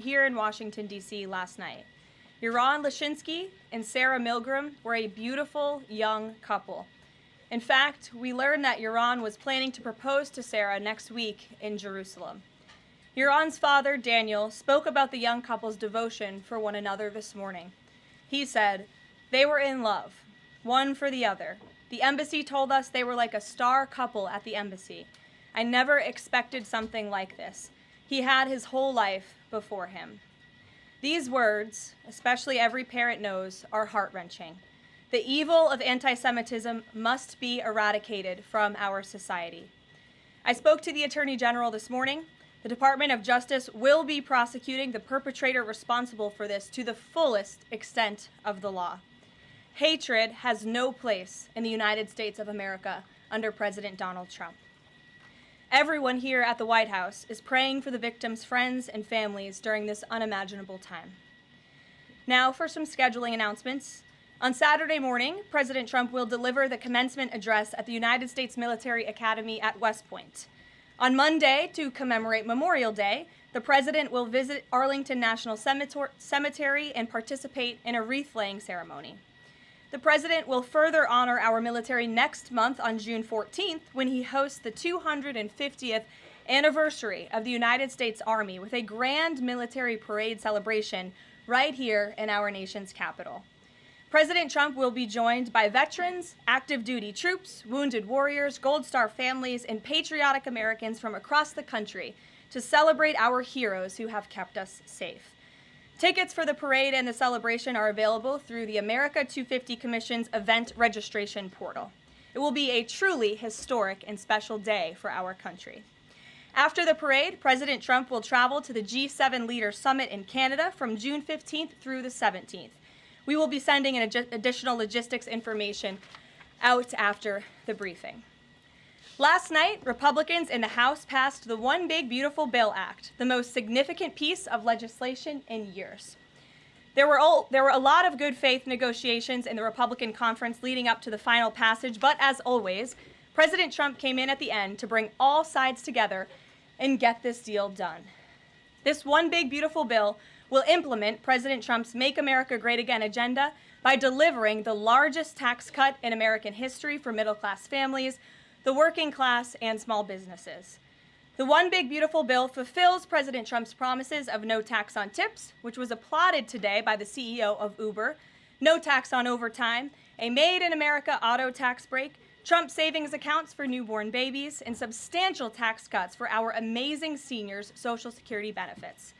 here in Washington, D.C. last night. Yaron Lashinsky and Sarah Milgram were a beautiful young couple. In fact, we learned that Yaron was planning to propose to Sarah next week in Jerusalem. Yaron's father, Daniel, spoke about the young couple's devotion for one another this morning. He said, "They were in love, one for the other. The embassy told us they were like a star couple at the embassy. I never expected something like this. He had his whole life before him." These words, especially every parent knows, are heart-wrenching. The evil of anti-Semitism must be eradicated from our society. I spoke to the Attorney General this morning. The Department of Justice will be prosecuting the perpetrator responsible for this to the fullest extent of the law. Hatred has no place in the United States of America under President Donald Trump. Everyone here at the White House is praying for the victims' friends and families during this unimaginable time. Now for some scheduling announcements. On Saturday morning, President Trump will deliver the commencement address at the United States Military Academy at West Point. On Monday, to commemorate Memorial Day, the president will visit Arlington National Cemetery and participate in a wreath-laying ceremony. The president will further honor our military next month on June 14th when he hosts the 250th anniversary of the United States Army with a grand military parade celebration right here in our nation's capital. President Trump will be joined by veterans, active duty troops, wounded warriors, Gold Star families, and patriotic Americans from across the country to celebrate our heroes who have kept us safe. Tickets for the parade and the celebration are available through the America 250 Commission's event registration portal. It will be a truly historic and special day for our country. After the parade, President Trump will travel to the G7 Leaders Summit in Canada from June 15th through the 17th. We will be sending an additional logistics information out after the briefing. Last night, Republicans in the House passed the One Big Beautiful Bill Act, the most significant piece of legislation in years. There were a lot of good faith negotiations in the Republican conference leading up to the final passage, but as always, President Trump came in at the end to bring all sides together and get this deal done. This One Big Beautiful Bill will implement President Trump's Make America Great Again agenda by delivering the largest tax cut in American history for middle-class families, the working class, and small businesses. The One Big Beautiful Bill fulfills President Trump's promises of no tax on tips, which was applauded today by the CEO of Uber, no tax on overtime, a Made in America auto tax break, Trump savings accounts for newborn babies, and substantial tax cuts for our amazing seniors' Social Security benefits.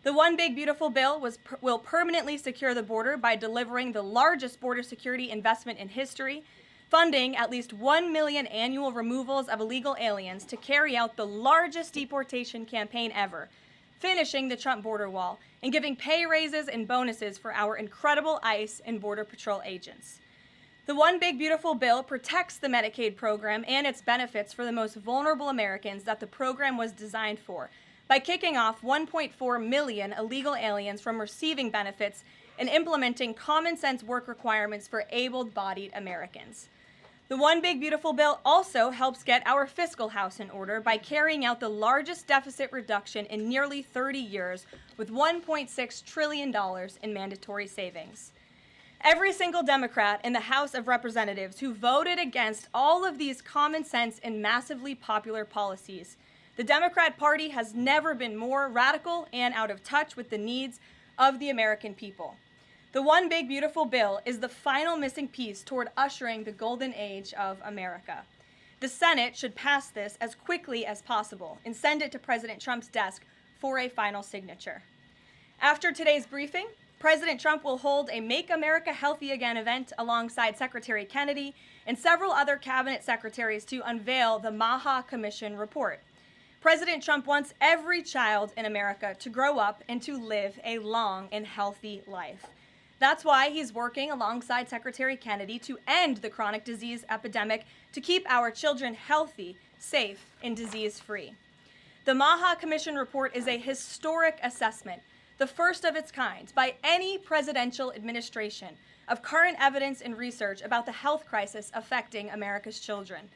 The One Big Beautiful Bill will permanently secure the border by delivering the largest border security investment in history, funding at least 1 million annual removals of illegal aliens to carry out the largest deportation campaign ever, finishing the Trump border wall, and giving pay raises and bonuses for our incredible ICE and Border Patrol agents. The One Big Beautiful Bill protects the Medicaid program and its benefits for the most vulnerable Americans that the program was designed for, by kicking off 1.4 million illegal aliens from receiving benefits and implementing common sense work requirements for able-bodied Americans. The One Big Beautiful Bill also helps get our fiscal house in order by carrying out the largest deficit reduction in nearly 30 years with $1.6 trillion in mandatory savings. Every single Democrat in the House of Representatives who voted against all of these common sense and massively popular policies. The Democrat Party has never been more radical and out of touch with the needs of the American people. The One Big Beautiful Bill is the final missing piece toward ushering the golden age of America. The Senate should pass this as quickly as possible and send it to President Trump's desk for a final signature. After today's briefing, President Trump will hold a Make America Healthy Again event alongside Secretary Kennedy and several other cabinet secretaries to unveil the Maha Commission report. President Trump wants every child in America to grow up and to live a long and healthy life. That's why he's working alongside Secretary Kennedy to end the chronic disease epidemic to keep our children healthy, safe, and disease-free. The Maha Commission report is a historic assessment, the first of its kind by any presidential administration, of current evidence and research about the health crisis affecting America's children.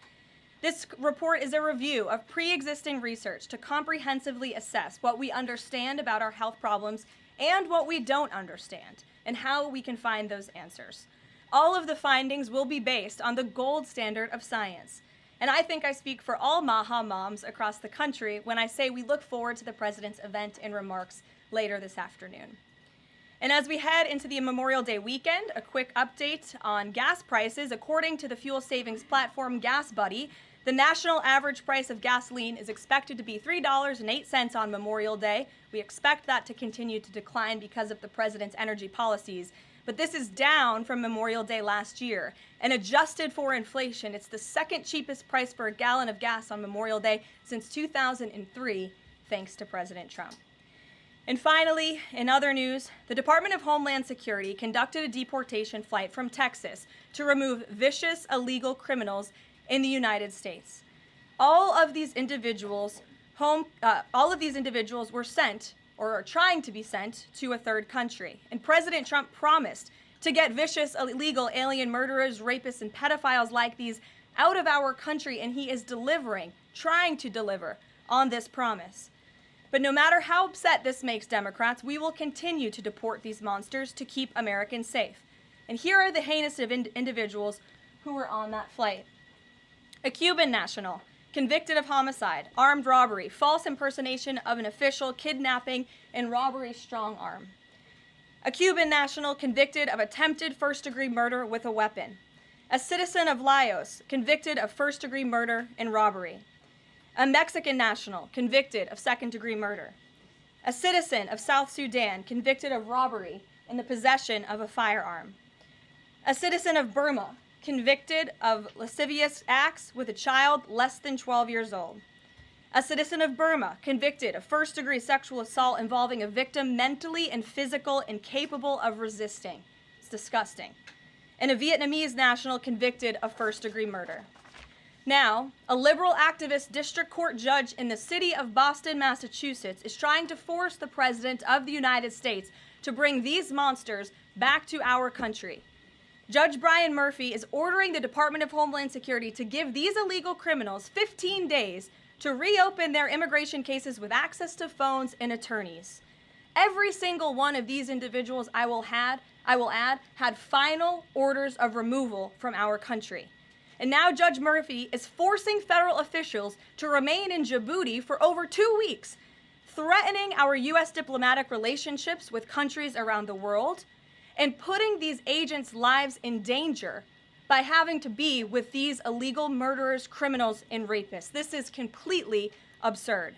This report is a review of pre-existing research to comprehensively assess what we understand about our health problems and what we don't understand, and how we can find those answers. All of the findings will be based on the gold standard of science. And I think I speak for all MAHA moms across the country when I say we look forward to the president's event and remarks later this afternoon. And as we head into the Memorial Day weekend, a quick update on gas prices. According to the fuel savings platform GasBuddy, the national average price of gasoline is expected to be $3.08 on Memorial Day. We expect that to continue to decline because of the president's energy policies. But this is down from Memorial Day last year. And adjusted for inflation, it's the second cheapest price for a gallon of gas on Memorial Day since 2003, thanks to President Trump. And finally, in other news, the Department of Homeland Security conducted a deportation flight from Texas to remove vicious illegal criminals in the United States. All of these individuals were sent, or are trying to be sent, to a third country. And President Trump promised to get vicious illegal alien murderers, rapists, and pedophiles like these out of our country, and he is trying to deliver on this promise. But no matter how upset this makes Democrats, we will continue to deport these monsters to keep Americans safe. And here are the heinous individuals who were on that flight. A Cuban national, convicted of homicide, armed robbery, false impersonation of an official, kidnapping, and robbery strong arm. A Cuban national convicted of attempted first-degree murder with a weapon. A citizen of Laos convicted of first-degree murder and robbery. A Mexican national convicted of second-degree murder. A citizen of South Sudan convicted of robbery and the possession of a firearm. A citizen of Burma convicted of lascivious acts with a child less than 12 years old. A citizen of Burma convicted of first-degree sexual assault involving a victim mentally and physically incapable of resisting. It's disgusting. And a Vietnamese national convicted of first-degree murder. Now, a liberal activist district court judge in the city of Boston, Massachusetts, is trying to force the President of the United States to bring these monsters back to our country. Judge Brian Murphy is ordering the Department of Homeland Security to give these illegal criminals 15 days to reopen their immigration cases with access to phones and attorneys. Every single one of these individuals, I will add, had final orders of removal from our country. And now Judge Murphy is forcing federal officials to remain in Djibouti for over 2 weeks, threatening our U.S. diplomatic relationships with countries around the world, and putting these agents' lives in danger by having to be with these illegal murderers, criminals, and rapists. This is completely absurd.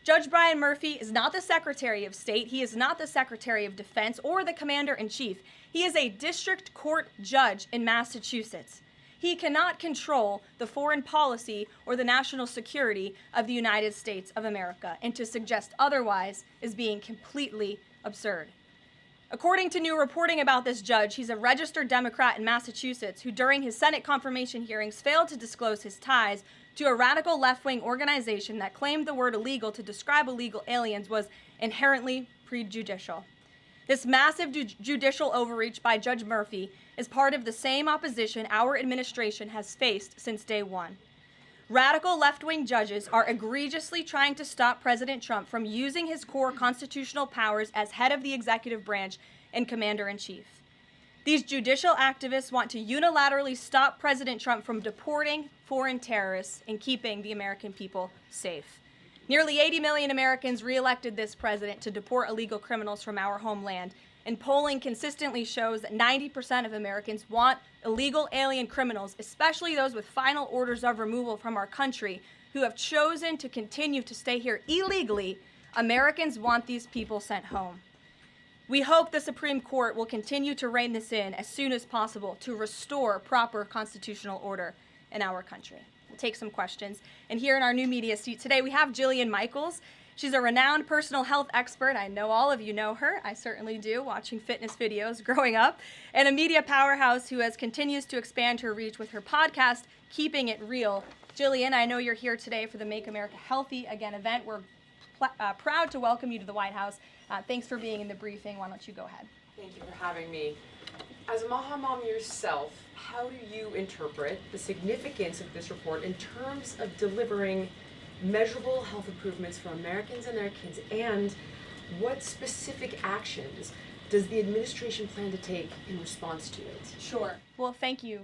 Judge Brian Murphy is not the Secretary of State. He is not the Secretary of Defense or the Commander-in-Chief. He is a district court judge in Massachusetts. He cannot control the foreign policy or the national security of the United States of America, and to suggest otherwise is being completely absurd. According to new reporting about this judge, he's a registered Democrat in Massachusetts who during his Senate confirmation hearings failed to disclose his ties to a radical left-wing organization that claimed the word illegal to describe illegal aliens was inherently prejudicial. This massive judicial overreach by Judge Murphy is part of the same opposition our administration has faced since day one. Radical left-wing judges are egregiously trying to stop President Trump from using his core constitutional powers as head of the executive branch and commander-in-chief. These judicial activists want to unilaterally stop President Trump from deporting foreign terrorists and keeping the American people safe. Nearly 80 million Americans re-elected this president to deport illegal criminals from our homeland, and polling consistently shows that 90% of Americans want illegal alien criminals, especially those with final orders of removal from our country, who have chosen to continue to stay here illegally. Americans want these people sent home. We hope the Supreme Court will continue to rein this in as soon as possible to restore proper constitutional order in our country. We'll take some questions. And here in our new media seat today, we have Jillian Michaels. She's a renowned personal health expert. I know all of you know her. I certainly do, watching fitness videos growing up. And a media powerhouse who continues to expand her reach with her podcast, Keeping It Real. Jillian, I know you're here today for the Make America Healthy Again event. We're proud to welcome you to the White House. Thanks for being in the briefing. Why don't you go ahead? Thank you for having me. As a Maha mom yourself, how do you interpret the significance of this report in terms of delivering measurable health improvements for Americans and their kids, and what specific actions does the administration plan to take in response to it? Sure. Well, thank you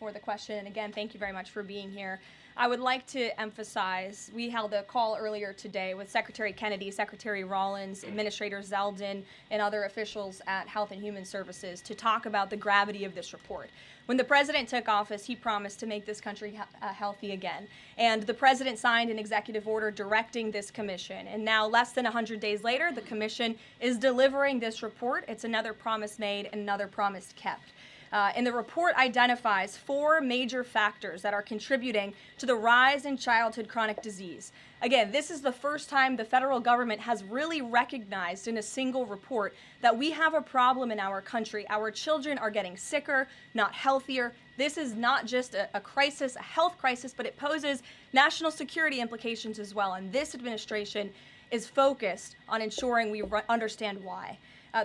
for the question. And again, thank you very much for being here. I would like to emphasize, we held a call earlier today with Secretary Kennedy, Secretary Rollins, Administrator Zeldin, and other officials at Health and Human Services to talk about the gravity of this report. When the president took office, he promised to make this country healthy again. And the president signed an executive order directing this commission. And now, less than 100 days later, the commission is delivering this report. It's another promise made and another promise kept. And the report identifies 4 major factors that are contributing to the rise in childhood chronic disease. Again, this is the first time the federal government has really recognized in a single report that we have a problem in our country. Our children are getting sicker, not healthier. This is not just a crisis, a health crisis, but it poses national security implications as well. And this administration is focused on ensuring we understand why.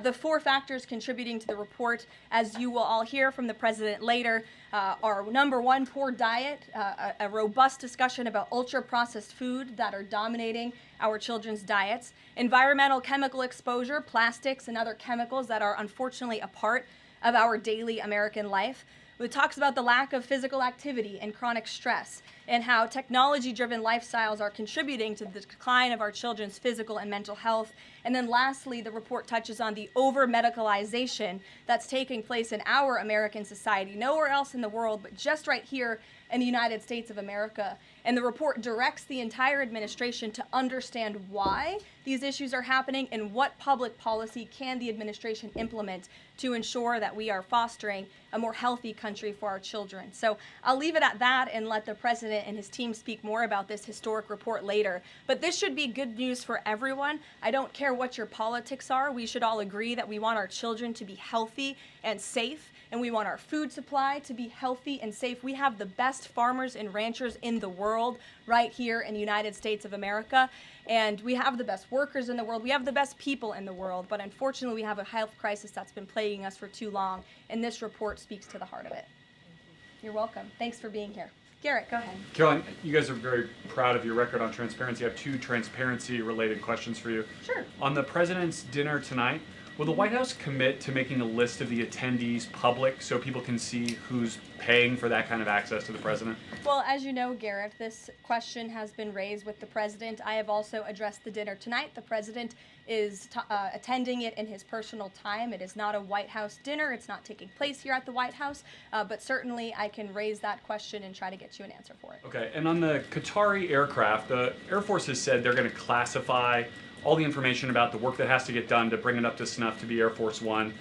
The 4 factors contributing to the report, as you will all hear from the president later, are number 1, poor diet, a robust discussion about ultra-processed food that are dominating our children's diets, environmental chemical exposure, plastics and other chemicals that are unfortunately a part of our daily American life. It talks about the lack of physical activity and chronic stress, and how technology-driven lifestyles are contributing to the decline of our children's physical and mental health. And then lastly, the report touches on the over-medicalization that's taking place in our American society, nowhere else in the world, but just right here in the United States of America. And the report directs the entire administration to understand why these issues are happening and what public policy can the administration implement to ensure that we are fostering a more healthy country for our children. So I'll leave it at that and let the president and his team speak more about this historic report later. But this should be good news for everyone. I don't care what your politics are. We should all agree that we want our children to be healthy and safe, and we want our food supply to be healthy and safe. We have the best farmers and ranchers in the world right here in the United States of America, and we have the best workers in the world. We have the best people in the world, but unfortunately we have a health crisis that's been plaguing us for too long, and this report speaks to the heart of it. You're welcome. Thanks for being here. Garrett, go ahead. Caroline, you guys are very proud of your record on transparency. I have 2 transparency-related questions for you. Sure. On the president's dinner tonight, will the White House commit to making a list of the attendees public so people can see who's paying for that kind of access to the president? Well, as you know, Garrett, this question has been raised with the president. I have also addressed the dinner tonight. The president is attending it in his personal time. It is not a White House dinner. It's not taking place here at the White House, but certainly I can raise that question and try to get you an answer for it. Okay, and on the Qatari aircraft, the Air Force has said they're going to classify all the information about the work that has to get done to bring it up to snuff to be Air Force One.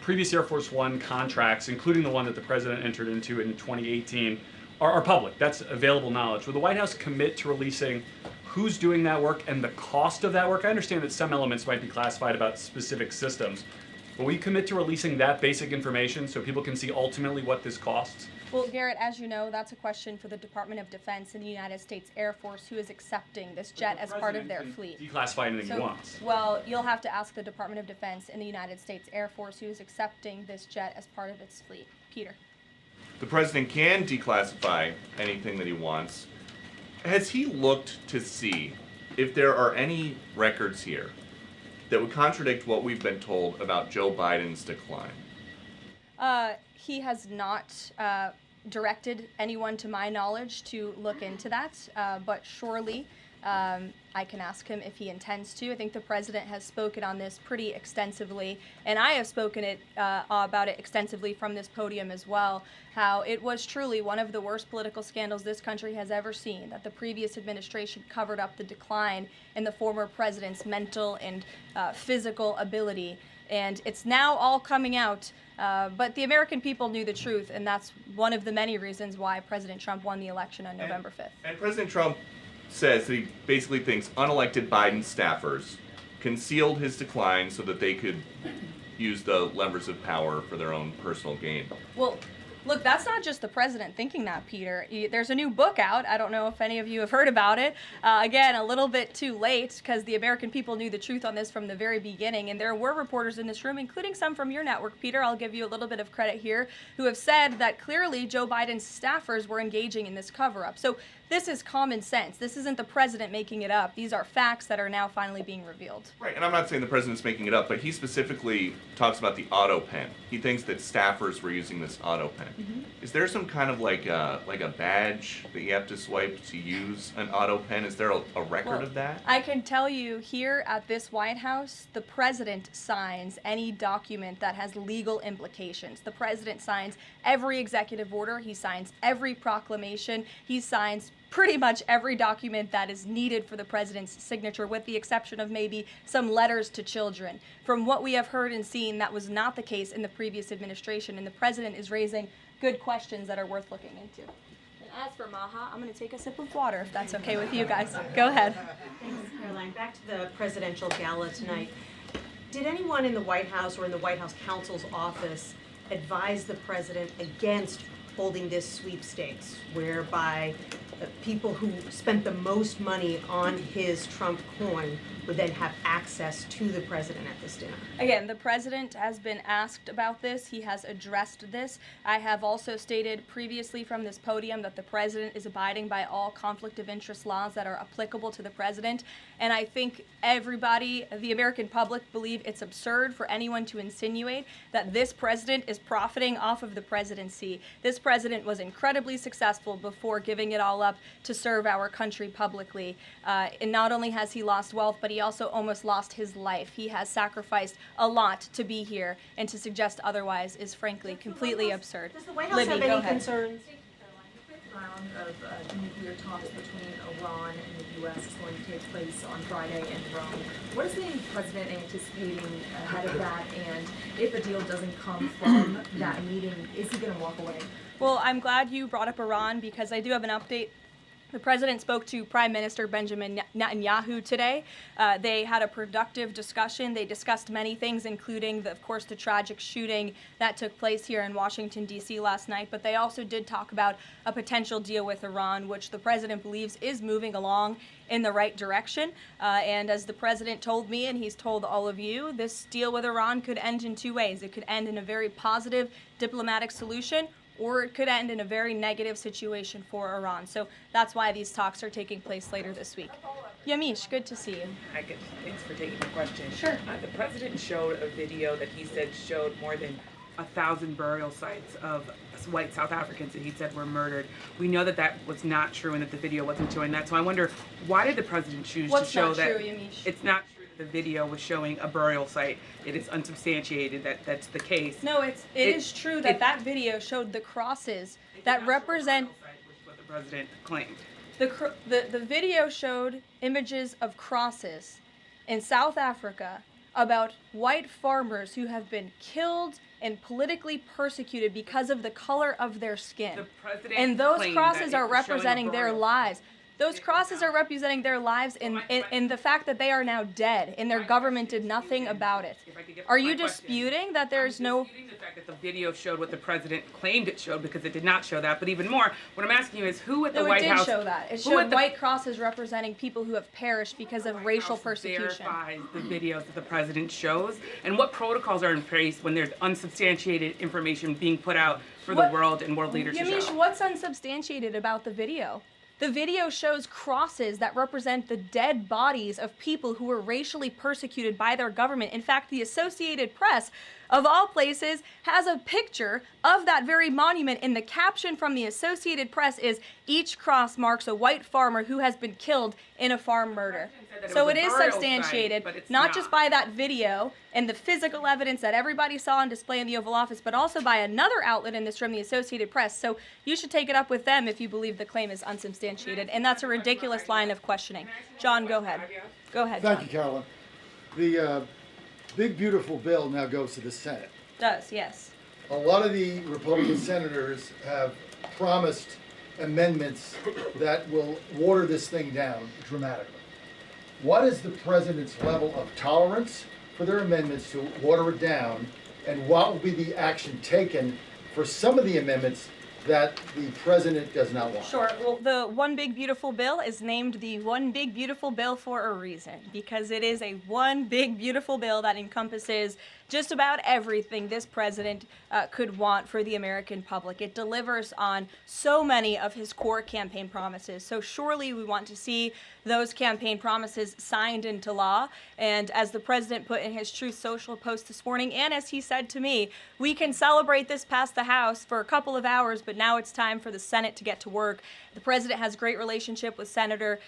Previous Air Force One contracts, including the one that the president entered into in 2018, are public. That's available knowledge. Will the White House commit to releasing who's doing that work and the cost of that work? I understand that some elements might be classified about specific systems, but will you commit to releasing that basic information so people can see ultimately what this costs? Well, Garrett, as you know, that's a question for the Department of Defense and the United States Air Force, who is accepting this jet as part of their fleet. Declassify anything he wants. Well, you'll have to ask the Department of Defense and the United States Air Force, who is accepting this jet as part of its fleet. Peter. The president can declassify anything that he wants. Has he looked to see if there are any records here that would contradict what we've been told about Joe Biden's decline? He has not directed anyone, to my knowledge, to look into that, but surely I can ask him if he intends to. I think the president has spoken on this pretty extensively, and I have spoken about it extensively from this podium as well, how it was truly one of the worst political scandals this country has ever seen, that the previous administration covered up the decline in the former president's mental and physical ability. And it's now all coming out, but the American people knew the truth, and that's one of the many reasons why President Trump won the election on November 5th. And President Trump says that he basically thinks unelected Biden staffers concealed his decline so that they could use the levers of power for their own personal gain. Well, Look, that's not just the president thinking that, Peter. There's a new book out. I don't know if any of you have heard about it. Again, a little bit too late because the American people knew the truth on this from the very beginning. And there were reporters in this room, including some from your network, Peter, I'll give you a little bit of credit here, who have said that clearly Joe Biden's staffers were engaging in this cover-up. So this is common sense. This isn't the president making it up. These are facts that are now finally being revealed. Right, and I'm not saying the president's making it up, but he specifically talks about the auto pen. He thinks that staffers were using this auto pen. Is there some kind of like a badge that you have to swipe to use an auto pen? Is there a record of that? I can tell you here at this White House, the president signs any document that has legal implications. The president signs every executive order. He signs every proclamation. He signs pretty much every document that is needed for the president's signature, with the exception of maybe some letters to children. From what we have heard and seen, that was not the case in the previous administration, and the president is raising good questions that are worth looking into. And as for Maha, I'm going to take a sip of water, if that's okay with you guys. Go ahead. Thanks, Caroline. Back to the presidential gala tonight. Did anyone in the White House or in the White House counsel's office advise the president against holding this sweepstakes, whereby people who spent the most money on his Trump coin would then have access to the president at this dinner? Again, the president has been asked about this. He has addressed this. I have also stated previously from this podium that the president is abiding by all conflict of interest laws that are applicable to the president. And I think everybody, the American public, believe it's absurd for anyone to insinuate that this president is profiting off of the presidency. This president was incredibly successful before giving it all up to serve our country publicly. And not only has he lost wealth, but he also almost lost his life. He has sacrificed a lot to be here, and to suggest otherwise is frankly completely absurd. Does the White House Libby, have go any ahead. concerns? The fifth round of nuclear talks between Iran and the U.S. is going to take place on Friday in Rome. What is the president anticipating ahead of that? And if a deal doesn't come from that meeting, is he going to walk away? Well, I'm glad you brought up Iran because I do have an update. The president spoke to Prime Minister Benjamin Netanyahu today. They had a productive discussion. They discussed many things, including, of course, the tragic shooting that took place here in Washington, D.C. last night. But they also did talk about a potential deal with Iran, which the president believes is moving along in the right direction. And as the president told me, and he's told all of you, this deal with Iran could end in two ways. It could end in a very positive diplomatic solution, or it could end in a very negative situation for Iran. So that's why these talks are taking place later this week. Yamish, good to see you. Hi, good. Thanks for taking the question. Sure. The president showed a video that he said showed more than 1,000 burial sites of white South Africans that he said were murdered. We know that that was not true and that the video wasn't showing that. So I wonder, why did the president choose to show What's not that? true, Yamish? It's not true. The video was showing a burial site. It is unsubstantiated that that's the case. No, it is true that that video showed the crosses that represent. Which is what the president claimed. The video showed images of crosses in South Africa about white farmers who have been killed and politically persecuted because of the color of their skin. The president And those claimed crosses that it are was showing a representing their burial lives. Those crosses are representing their lives in the fact that they are now dead and their government did nothing about it. Are you disputing that there's no... Disputing the fact that the video showed what the president claimed it showed, because it did not show that. But even more, what I'm asking you is who at the No, it White did House... show that. It who at showed the white crosses representing people who have perished because of racial House persecution. verifies the videos that the president shows, and what protocols are in place when there's unsubstantiated information being put out for the world and world leaders to Yamish, show? what's unsubstantiated about the video? The video shows crosses that represent the dead bodies of people who were racially persecuted by their government. In fact, the Associated Press, of all places, has a picture of that very monument, and the caption from the Associated Press is, "Each cross marks a white farmer who has been killed in a farm murder." So it is substantiated, but it's not just by that video and the physical evidence that everybody saw on display in the Oval Office, but also by another outlet in this room, the Associated Press. So you should take it up with them if you believe the claim is unsubstantiated, and that's a ridiculous line of questioning. John, go ahead. Go ahead, Thank John. you, Carolyn. The big, beautiful bill now goes to the Senate. Does, yes. A lot of the Republican senators have promised amendments that will water this thing down dramatically. What is the president's level of tolerance for their amendments to water it down, and what will be the action taken for some of the amendments that the president does not want? Sure. Well, the One Big Beautiful Bill is named the One Big Beautiful Bill for a reason, because it is a one big beautiful bill that encompasses just about everything this president could want for the American public. It delivers on so many of his core campaign promises. So surely we want to see those campaign promises signed into law. And as the president put in his Truth Social post this morning, and as he said to me, we can celebrate this past the House for a couple of hours, but now it's time for the Senate to get to work. The president has a great relationship with Senate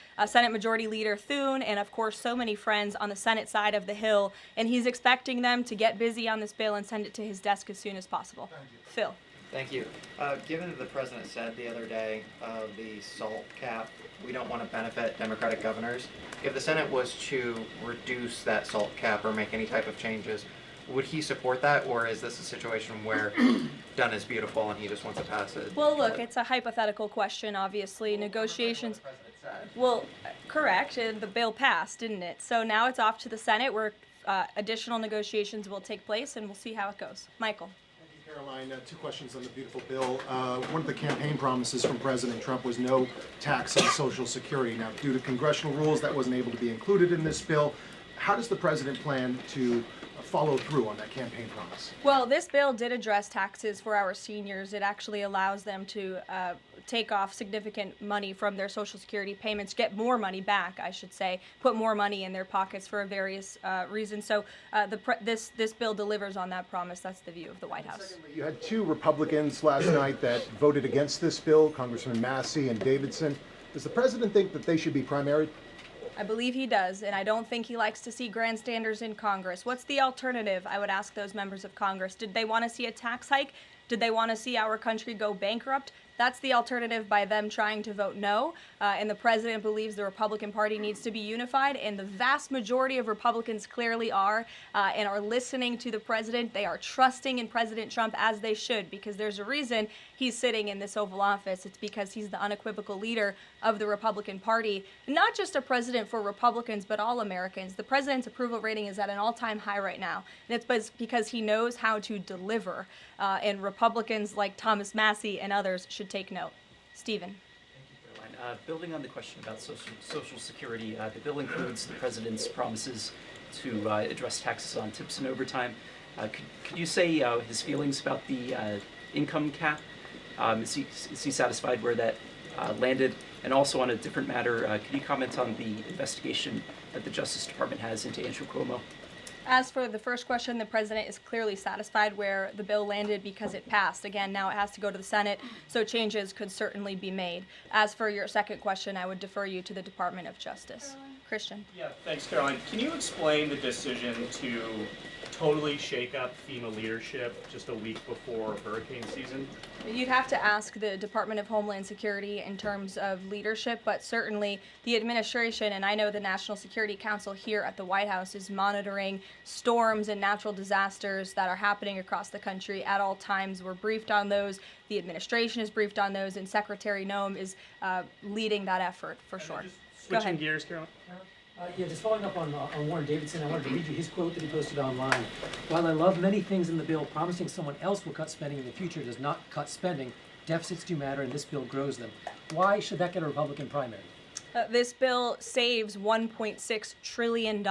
Majority Leader Thune, and of course so many friends on the Senate side of the Hill, and he's expecting them to get busy on this bill and send it to his desk as soon as possible. Phil. Thank you. Given that the president said the other day the SALT cap, we don't want to benefit Democratic governors. If the Senate was to reduce that SALT cap or make any type of changes, would he support that, or is this a situation where done is beautiful and he just wants to pass it? Well, look, it's a hypothetical question, obviously. Negotiations. Well, correct, and the bill passed, didn't it? So now it's off to the Senate where additional negotiations will take place, and we'll see how it goes. Michael. Caroline, two questions on the beautiful bill. One of the campaign promises from President Trump was no tax on Social Security. Now, due to congressional rules, that wasn't able to be included in this bill. How does the president plan to follow through on that campaign promise? Well, this bill did address taxes for our seniors. It actually allows them to take off significant money from their Social Security payments, get more money back, I should say, put more money in their pockets for various reasons. So this bill delivers on that promise. That's the view of the White House. Secondly, you had two Republicans last night that voted against this bill, Congressman Massey and Davidson. Does the president think that they should be primaried? I believe he does, and I don't think he likes to see grandstanders in Congress. What's the alternative? I would ask those members of Congress. Did they want to see a tax hike? Did they want to see our country go bankrupt? That's the alternative by them trying to vote no. And the president believes the Republican Party needs to be unified, and the vast majority of Republicans clearly are and are listening to the president. They are trusting in President Trump, as they should, because there's a reason he's sitting in this Oval Office. It's because he's the unequivocal leader of the Republican Party. Not just a president for Republicans, but all Americans. The president's approval rating is at an all-time high right now, and it's because he knows how to deliver. And Republicans like Thomas Massey and others should take note. Stephen. Thank you, Caroline. Building on the question about Social Security, the bill includes the president's promises to address taxes on tips and overtime. Could you say his feelings about the income cap? Is he satisfied where that landed? And also on a different matter, could you comment on the investigation that the Justice Department has into Andrew Cuomo? As for the first question, the president is clearly satisfied where the bill landed because it passed. Again, now it has to go to the Senate, so changes could certainly be made. As for your second question, I would defer you to the Department of Justice. Christian. Yeah, thanks, Caroline. Can you explain the decision to totally shake up FEMA leadership just a week before hurricane season? You'd have to ask the Department of Homeland Security in terms of leadership, but certainly the administration, and I know the National Security Council here at the White House is monitoring storms and natural disasters that are happening across the country at all times. We're briefed on those. The administration is briefed on those, and Secretary Noem is leading that effort for sure. Switching gears, Caroline. Yeah, just following up on Warren Davidson, I wanted to read you his quote that he posted online. While I love many things in the bill, promising someone else will cut spending in the future does not cut spending. Deficits do matter, and this bill grows them. Why should that get a Republican primary? This bill saves $1.6 trillion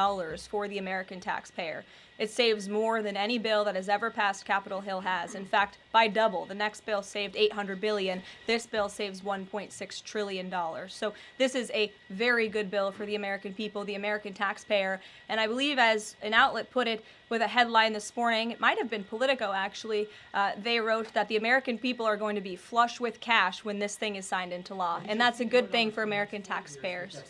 for the American taxpayer. It saves more than any bill that has ever passed Capitol Hill has. In fact, by double. The next bill saved $800 billion. This bill saves $1.6 trillion. So this is a very good bill for the American people, the American taxpayer. And I believe, as an outlet put it with a headline this morning, it might have been Politico actually, they wrote that the American people are going to be flush with cash when this thing is signed into law. And that's a good thing for American taxpayers.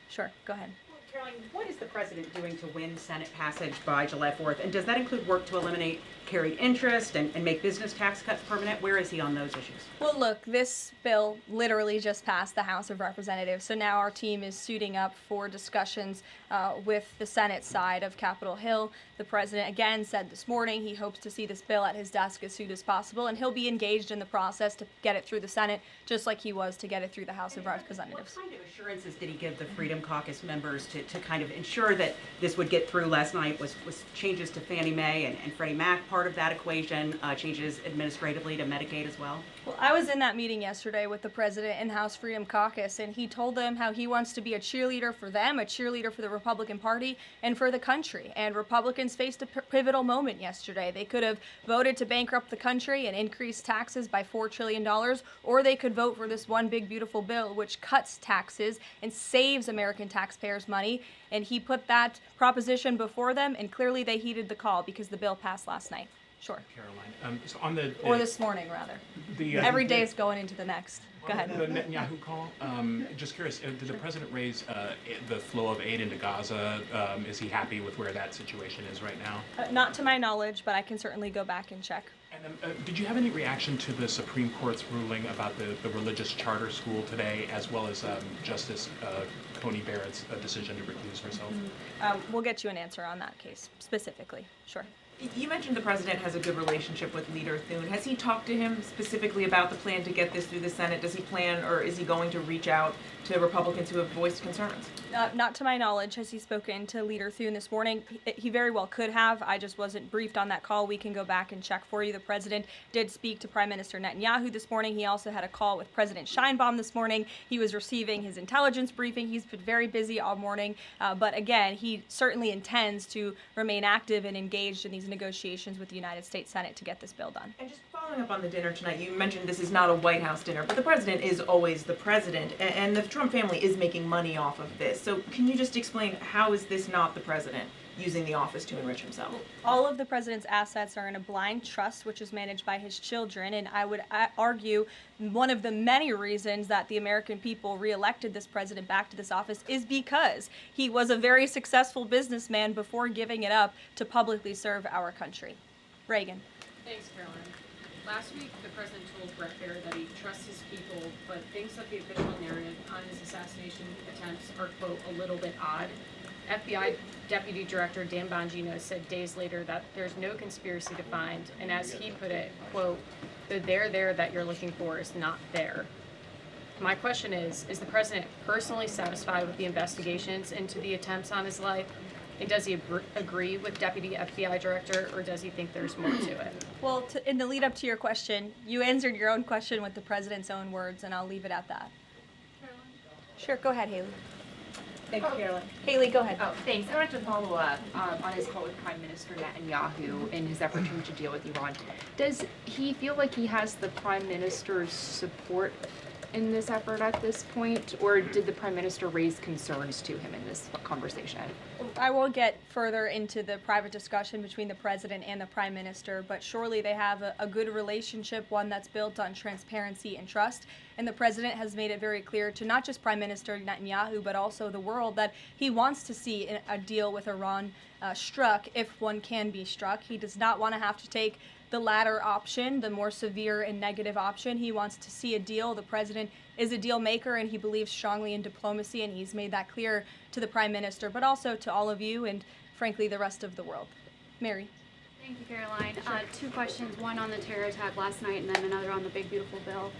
Sure, go ahead. Caroline, what is the president doing to win Senate passage by July 4th? And does that include work to eliminate carried interest and make business tax cuts permanent? Where is he on those issues? Well, look, this bill literally just passed the House of Representatives, so now our team is suiting up for discussions with the Senate side of Capitol Hill. The president, again, said this morning he hopes to see this bill at his desk as soon as possible, and he'll be engaged in the process to get it through the Senate, just like he was to get it through the House of Representatives. What kind of assurances did he give the Freedom Caucus members to to kind of ensure that this would get through last night was changes to Fannie Mae and Freddie Mac, part of that equation, changes administratively to Medicaid as well? Well, I was in that meeting yesterday with the president and House Freedom Caucus, and he told them how he wants to be a cheerleader for them, a cheerleader for the Republican Party, and for the country. And Republicans faced a pivotal moment yesterday. They could have voted to bankrupt the country and increase taxes by $4 trillion, or they could vote for this one big, beautiful bill which cuts taxes and saves American taxpayers money. And he put that proposition before them, and clearly they heeded the call because the bill passed last night. Sure. Caroline, so on the Or this morning, rather. Every day is going into the next. Go ahead. The Netanyahu call. Just curious, did the president raise the flow of aid into Gaza? Is he happy with where that situation is right now? Not to my knowledge, but I can certainly go back and check. And did you have any reaction to the Supreme Court's ruling about the religious charter school today, as well as Justice Coney Barrett's decision to recuse herself? We'll get you an answer on that case specifically. Sure. You mentioned the president has a good relationship with Leader Thune. Has he talked to him specifically about the plan to get this through the Senate? Does he plan, or is he going to reach out to Republicans who have voiced concerns? Not to my knowledge has he spoken to Leader Thune this morning. He very well could have. I just wasn't briefed on that call. We can go back and check for you. The president did speak to Prime Minister Netanyahu this morning. He also had a call with President Sheinbaum this morning. He was receiving his intelligence briefing. He's been very busy all morning. But again, he certainly intends to remain active and engaged in these negotiations with the United States Senate to get this bill done. And just following up on the dinner tonight, you mentioned this is not a White House dinner, but the president is always the president, and the Trump family is making money off of this. So can you just explain, how is this not the president using the office to enrich himself? All of the president's assets are in a blind trust, which is managed by his children, and I would argue one of the many reasons that the American people reelected this president back to this office is because he was a very successful businessman before giving it up to publicly serve our country. Reagan. Thanks, Caroline. Last week, the president told Bret Baier that he trusts his people, but thinks that the official narrative on his assassination attempts are, quote, a little bit odd. FBI Deputy Director Dan Bongino said days later that there's no conspiracy to find, and as he put it, quote, the there that you're looking for is not there. My question is the president personally satisfied with the investigations into the attempts on his life? And does he agree with Deputy FBI Director, or does he think there's more to it? Well, in the lead up to your question, you answered your own question with the president's own words, and I'll leave it at that. Sure, go ahead, Haley. Thank you, Caroline. Haley, go ahead. Oh, thanks. I wanted to follow up on his call with Prime Minister Netanyahu in his effort to reach a deal with Iran. Does he feel like he has the Prime Minister's support in this effort at this point, or did the Prime Minister raise concerns to him in this conversation? I won't get further into the private discussion between the president and the prime minister, but surely they have a good relationship, one that's built on transparency and trust. And the president has made it very clear to not just Prime Minister Netanyahu, but also the world, that he wants to see a deal with Iran struck if one can be struck. He does not want to have to take the latter option, the more severe and negative option. He wants to see a deal. The president is a deal maker, and he believes strongly in diplomacy, and he's made that clear to the prime minister, but also to all of you and, frankly, the rest of the world. Mary. Thank you, Caroline. Two questions, one on the terror attack last night and then another on the big, beautiful bill.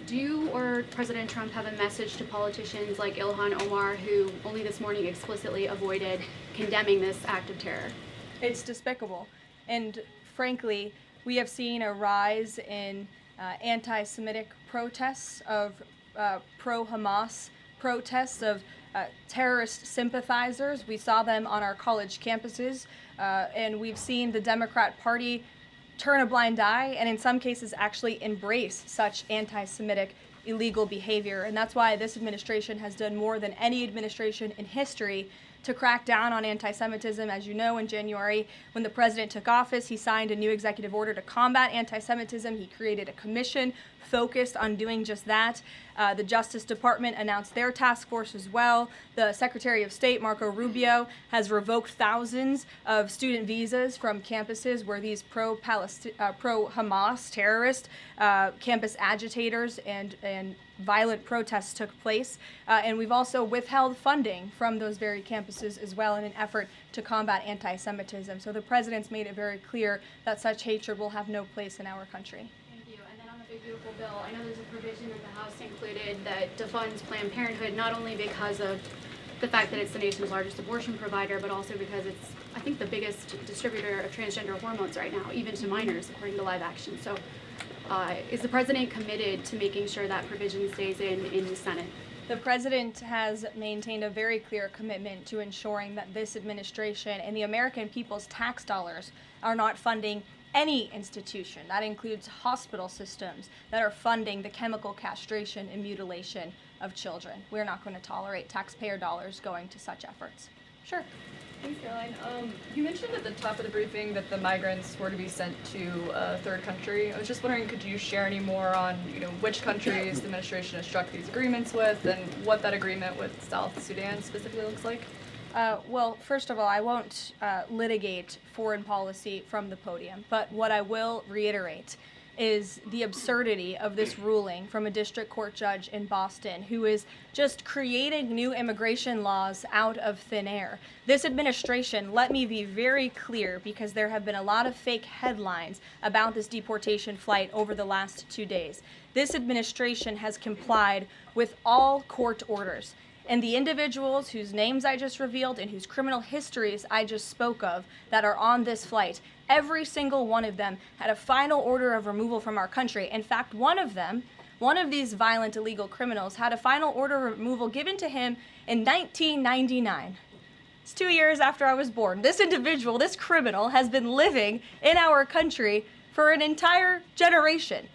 Do you or President Trump have a message to politicians like Ilhan Omar, who only this morning explicitly avoided condemning this act of terror? It's despicable. And frankly, we have seen a rise in anti-Semitic protests, of pro-Hamas protests, of terrorist sympathizers. We saw them on our college campuses, and we've seen the Democrat Party turn a blind eye and in some cases actually embrace such anti-Semitic illegal behavior. And that's why this administration has done more than any administration in history to crack down on anti-Semitism. As you know, in January, when the president took office, he signed a new executive order to combat anti-Semitism. He created a commission focused on doing just that. The Justice Department announced their task force as well. The Secretary of State, Marco Rubio, has revoked thousands of student visas from campuses where these pro-Hamas terrorist campus agitators and violent protests took place. And we've also withheld funding from those very campuses as well in an effort to combat anti-Semitism. So the president's made it very clear that such hatred will have no place in our country. Thank you. And then on the big, beautiful bill, I know there's a provision in the House included that defunds Planned Parenthood, not only because of the fact that it's the nation's largest abortion provider, but also because it's, I think, the biggest distributor of transgender hormones right now, even to minors, according to Live Action. So is the president committed to making sure that provision stays in the Senate? The president has maintained a very clear commitment to ensuring that this administration and the American people's tax dollars are not funding any institution. That includes hospital systems that are funding the chemical castration and mutilation of children. We're not going to tolerate taxpayer dollars going to such efforts. Sure. Thanks, Caroline. You mentioned at the top of the briefing that the migrants were to be sent to a third country. I was just wondering, could you share any more on, which countries the administration has struck these agreements with, and what that agreement with South Sudan specifically looks like? Well, first of all, I won't litigate foreign policy from the podium, but what I will reiterate is the absurdity of this ruling from a district court judge in Boston who is just creating new immigration laws out of thin air. This administration, let me be very clear, because there have been a lot of fake headlines about this deportation flight over the last 2 days. This administration has complied with all court orders. And the individuals whose names I just revealed and whose criminal histories I just spoke of that are on this flight, every single one of them had a final order of removal from our country. In fact, one of these violent illegal criminals had a final order of removal given to him in 1999. It's 2 years after I was born. This individual, this criminal, has been living in our country for an entire generation.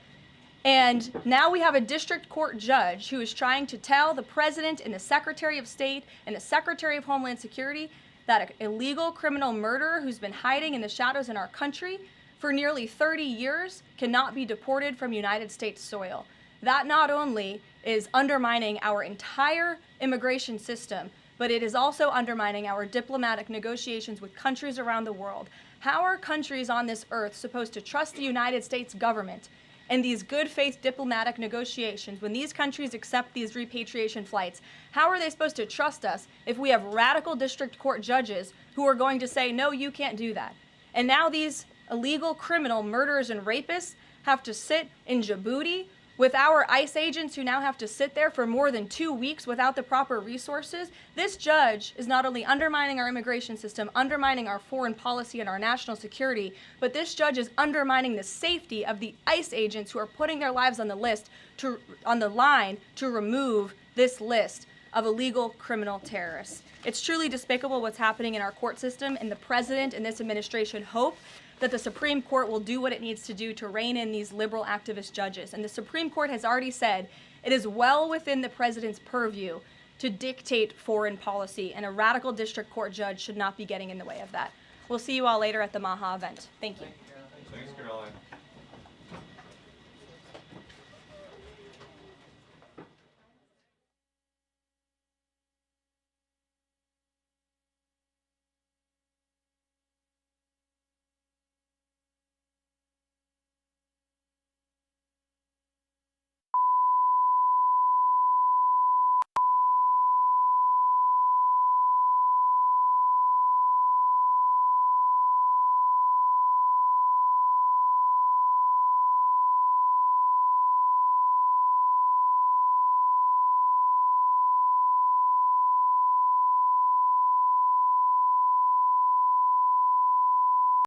And now we have a district court judge who is trying to tell the president and the Secretary of State and the Secretary of Homeland Security that an illegal criminal murderer who's been hiding in the shadows in our country for nearly 30 years cannot be deported from United States soil. That not only is undermining our entire immigration system, but it is also undermining our diplomatic negotiations with countries around the world. How are countries on this earth supposed to trust the United States government and these good faith diplomatic negotiations when these countries accept these repatriation flights? How are they supposed to trust us if we have radical district court judges who are going to say, no, you can't do that? And now these illegal criminal murderers and rapists have to sit in Djibouti with our ICE agents who now have to sit there for more than 2 weeks without the proper resources. This judge is not only undermining our immigration system, undermining our foreign policy and our national security, but this judge is undermining the safety of the ICE agents who are putting their lives on the line to remove this list of illegal criminal terrorists. It's truly despicable what's happening in our court system, and the president and this administration hope that the Supreme Court will do what it needs to do to rein in these liberal activist judges. And the Supreme Court has already said it is well within the president's purview to dictate foreign policy, and a radical district court judge should not be getting in the way of that. We'll see you all later at the MAHA event. Thank you. Thanks, Caroline.